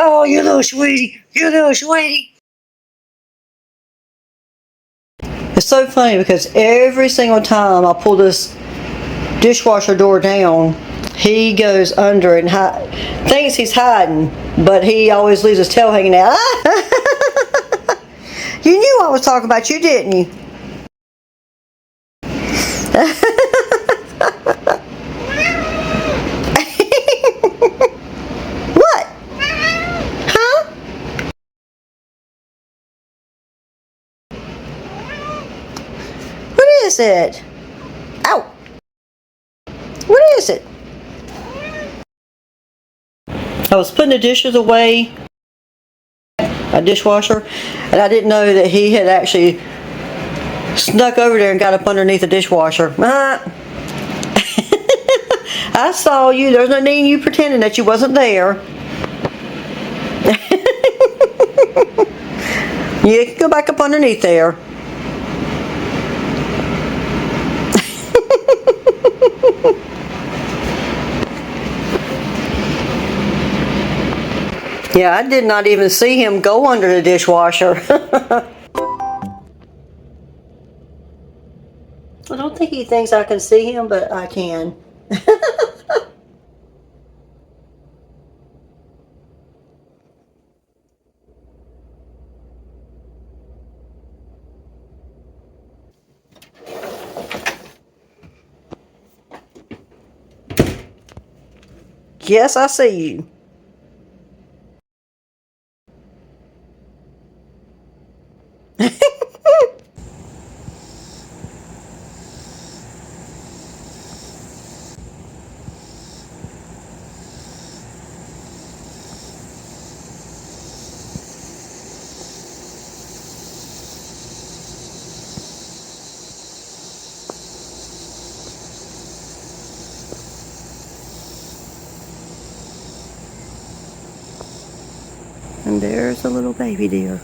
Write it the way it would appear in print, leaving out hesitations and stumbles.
Oh, you little sweetie. You little sweetie. It's so funny because every single time I pull this dishwasher door down, he goes under it and thinks he's hiding, but he always leaves his tail hanging out. You knew I was talking about you, didn't you? What? Huh? What is it? Ow! What is it? I was putting the dishes away, a dishwasher, and I didn't know that he had actually snuck over there and got up underneath the dishwasher. I saw you. There's no need in you pretending that you wasn't there. You can go back up underneath there. Yeah, I did not even see him go under the dishwasher. I don't think he thinks I can see him, but I can. Yes, I see you. And there's a little baby deer.